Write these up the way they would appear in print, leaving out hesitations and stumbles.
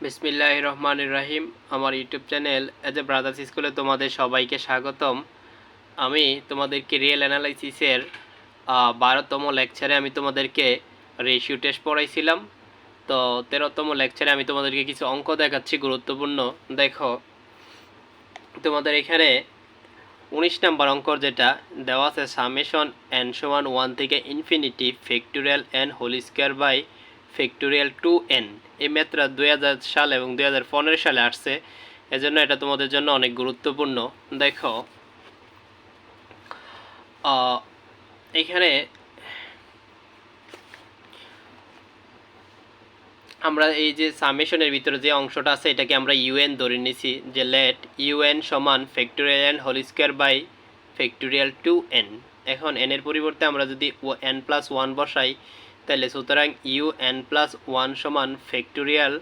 বিসমিল্লাহির রহমানির রহিম। আমার YouTube channel as a brothers স্কুলে তোমাদের সবাইকে স্বাগতম। আমি তোমাদেরকে রিয়েল অ্যানালাইসিসের 12তম লেকচারে আমি তোমাদেরকে রেশিও টেস্ট পড়াইছিলাম। তো 13তম লেকচারে আমি তোমাদেরকে কিছু অঙ্ক দেখাচ্ছি গুরুত্বপূর্ণ। দেখো, তোমাদের এখানে 19 নাম্বার অঙ্কর যেটা দেওয়া আছে, সামেশন এন সমান 1 থেকে infinity factorial N whole square by factorial 2n। এই ম্যাথটা 2000 সাল এবং 2015 সালে আসছে, এজন্য এটা তোমাদের জন্য অনেক গুরুত্বপূর্ণ। দেখো, এখানে আমরা এই যে সামেশনের ভিতরে যে অংশটা আছে এটাকে আমরা ইউএন ধরে নিছি, যে লেট ইউএন সমান factorial N whole square by factorial 2n। এখন n এর পরিবর্তে আমরা যদি n+1 বসাই, তাহলে সুতরাং un+1 সমান factorial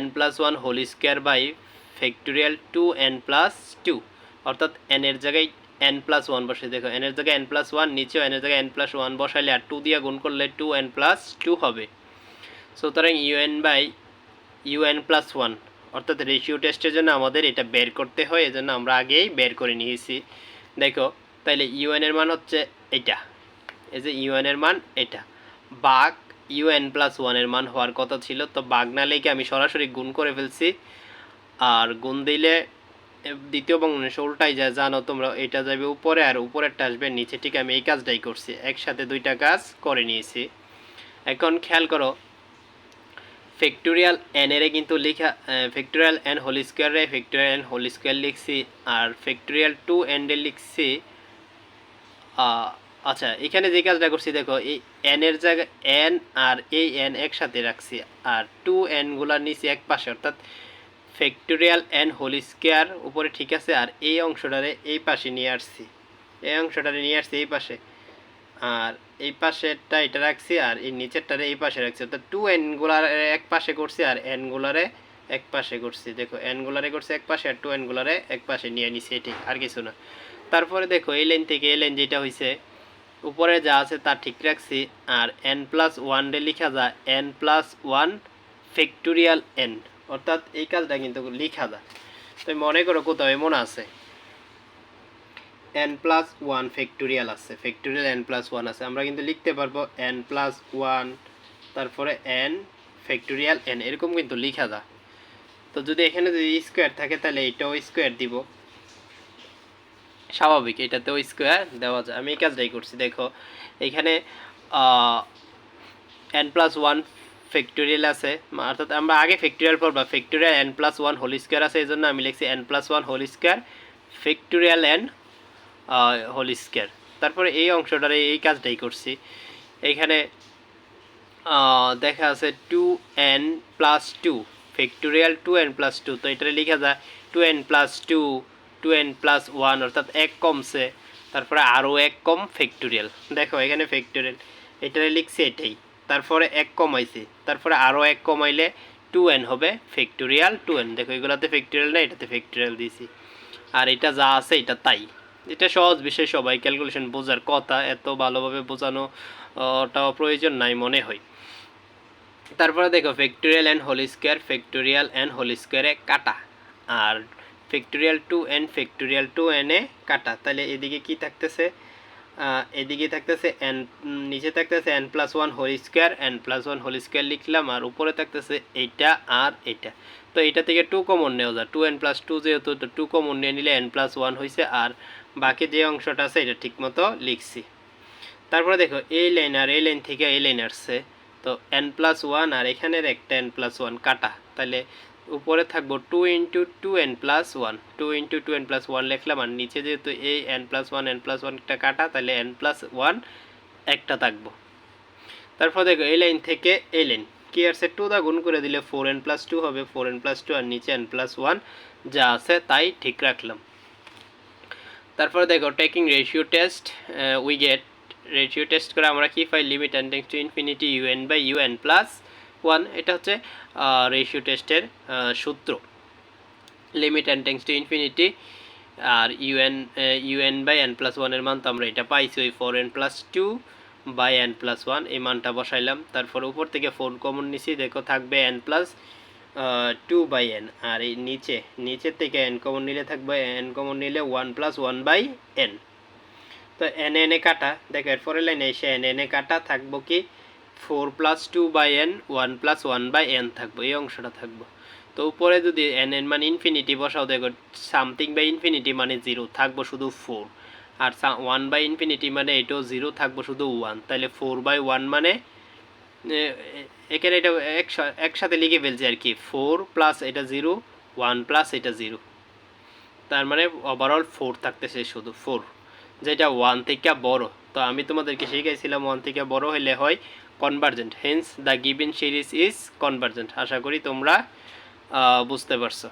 n+1 whole square by factorial 2n+2, অর্থাৎ n এর জায়গায় n+1 বসে। দেখো, n এর জায়গায় n+1, নিচেও n এর জায়গায় n+1 বসাইলে আর 2 দিয়ে গুণ করলে 2n+2 হবে। সুতরাং un+1, অর্থাৎ রেশিও টেস্টের জন্য আমাদের এটা বের করতে হয়, এজন্য আমরা আগেই বের করে নিয়েছি। দেখো, তাইলে ইউএন এর মান হচ্ছে এটা, এই যে ইউএন এর মান এটা, বাঘ un+1 এর মান হওয়ার কথা ছিল, তো বাঘ না লেগে আমি সরাসরি গুণ করে ফেলছি। আর গুণ দিলে দ্বিতীয় ভগ্নাংশ উল্টাই যায়, জানো তোমরা, এটা যাবে উপরে আর উপরেরটা আসবে নিচে। ঠিক আমি এই কাজটাই করছি, একসাথে দুইটা কাজ করে নিয়েছি। এখন খেয়াল করো, ফ্যাক্টোরিয়াল এন এর কিন্তু লেখা ফ্যাক্টোরিয়াল এন হোল স্কোয়ারে ফ্যাক্টোরিয়াল এন হোল স্কোয়ার লিখছি, আর ফ্যাক্টোরিয়াল 2n এর লিখছি। আচ্ছা, এখানে যে কাজটা করছি, দেখো, এই এন এর জায়গায় এন আর এই এন একসাথে রাখছি, আর 2n গুলা নিচে এক পাশে, অর্থাৎ ফ্যাক্টোরিয়াল এন হোল স্কোয়ার উপরে, ঠিক আছে। আর এই অংশটারে এই পাশে নিয়ে আসছি, এই অংশটারে নিয়ে আসছি এই পাশে, আর এই পাশেরটা এটা রাখছি, আর এই নিচেরটারে এই পাশে রাখছি, অর্থাৎ 2n গুলার এক পাশে করছি আর n গুলারে এক পাশে করছি। দেখো, n গুলারে করছি এক পাশে আর 2n গুলারে এক পাশে নিয়ে নিছি, এটি আর কিছু না। তারপরে দেখো, এই লাইন থেকে এই লাইন যেটা হয়েছে, উপরে যা আছে তা ঠিক রাখছি, আর n+1 রে লিখা যায় n+1 ফ্যাক্টোরিয়াল n, অর্থাৎ এই কাজটা কিন্তু লিখা যায়। তো মনে করো কোথাও এমন আছে n+1 ফ্যাক্টোরিয়াল আছে, ফ্যাক্টোরিয়াল n+1 আছে, আমরা কিন্তু লিখতে পারবো n+1 তারপরে n ফ্যাক্টোরিয়াল n, এরকম কিন্তু লিখা যায়। তো যদি এখানে যদি স্কোয়ার থাকে তাহলে এটাও স্কোয়ার দিব, স্বাভাবিক, এটাতেও স্কোয়ার দেওয়া যায়। আমি এই কাজটাই করছি। দেখো, এখানে n+1 ফ্যাক্টোরিয়াল আছে, অর্থাৎ আমরা আগে ফ্যাক্টোরিয়াল পড়বা, ফ্যাক্টোরিয়াল n+1 হোল স্কোয়ার আছে, এই জন্য আমি লিখছি n+1 whole square factorial n whole square. তারপরে এই অংশটারে এই কাজটাই করছি। এইখানে দেখা আছে 2n+2 ফ্যাক্টোরিয়াল 2n+2, তো এটা লেখা যায় 2n+2 2n+1, অর্থাৎ এক কমছে, তারপরে আরও এক কম ফ্যাক্টোরিয়াল। দেখো, এখানে ফ্যাক্টোরিয়াল এটা লিখছি এটাই, তারপরে এক কমাইছি, তারপরে আরও এক কমাইলে 2n হবে ফ্যাক্টোরিয়াল 2n। দেখো, এগুলোতে ফ্যাক্টোরিয়াল না, এটাতে ফ্যাক্টোরিয়াল দিয়েছি, আর এটা যা আছে এটা তাই। এটা সহজ বিষয়, সবাই ক্যালকুলেশন বোঝার কথা, এত ভালোভাবে বোঝানোটাও প্রয়োজন নাই মনে হয়। তারপরে দেখো, factorial N whole square factorial N whole স্কোয়ারে কাটা, r factorial 2n factorial 2n এ কাটা, তাহলে এদিকে কি থাকতেছে, এদিকে থাকতেছে n, নিচে থাকতেছে n+1 whole square, n+1 whole square লিখলাম, আর উপরে থাকতেছে এইটা আর এটা। তো এইটা থেকে 2 কমন নেওয়া যায়, 2n+2 যেহেতু, তো 2 কমন নিয়ে নিলে n+1 হয়েছে, আর বাকি যে অংশটা আছে এটা ঠিকমতো লিখছি। তারপরে দেখো, এই লাইন আর এই লাইন থেকে এই লাইন আসছে, তো n+1 আর এখানের একটা n+1 কাটা, তাহলে উপরে থাকবো 2 × 2n+1, 2 × 2n+1 লিখলাম, আর নিচে যেহেতু এই n+1 n+1টা কাটা, তাহলে n+1 একটা থাকবো। তারপর দেখো, এই লাইন থেকে এই লাইন কি আসছে, 2 দা গুণ করে দিলে 4n+2 হবে, 4n+2, আর নিচে n+1 যা আছে তাই ঠিক রাখলাম। তারপরে দেখো, taking ratio test we get, ratio test করে আমরা কি পাই, limit n tends to infinity un/un+1, এটা হচ্ছে রেশিও টেস্টের সূত্র, limit n tends to infinity, আর un/n+1 এর মান তো আমরা এটা পাইছি, ওই 4n+2/n+1 এই মানটা বসাইলাম। তারপর উপর থেকে 4 কমন নিছি, দেখো থাকবে n+, 2/n, আর এই নিচের থেকে n কমন নিলে থাকবে n কমন নিলে 1 + 1/n। তো n এ কাটা, দেখো এরপরে লাইনে এসে n এ কাটা থাকবো কি 4 + 2/n 1 + 1/n থাকবো, এই অংশটা থাকবো। তো উপরে যদি n এর মান ইনফিনিটি বসাও, দেখো সামথিং বাই ইনফিনিটি মানে 0 থাকবো শুধু 4, আর 1/∞ মানে এটাও 0 থাকবো শুধু 1, তাহলে 4/1 মানে এখানে এটা একসাথে লিখে ফেলছি আর কি, 4 প্লাস এটা 0 1 প্লাস এটা 0, তার মানে ওভারঅল 4 থাকতেছে শুধু 4, যেটা 1 থেকে বড়। তো আমি তোমাদেরকে শিখাইছিলাম 1 থেকে বড় হলে হয় convergent, hence the given series is convergent. আশা করি তোমরা বুঝতে পারছো।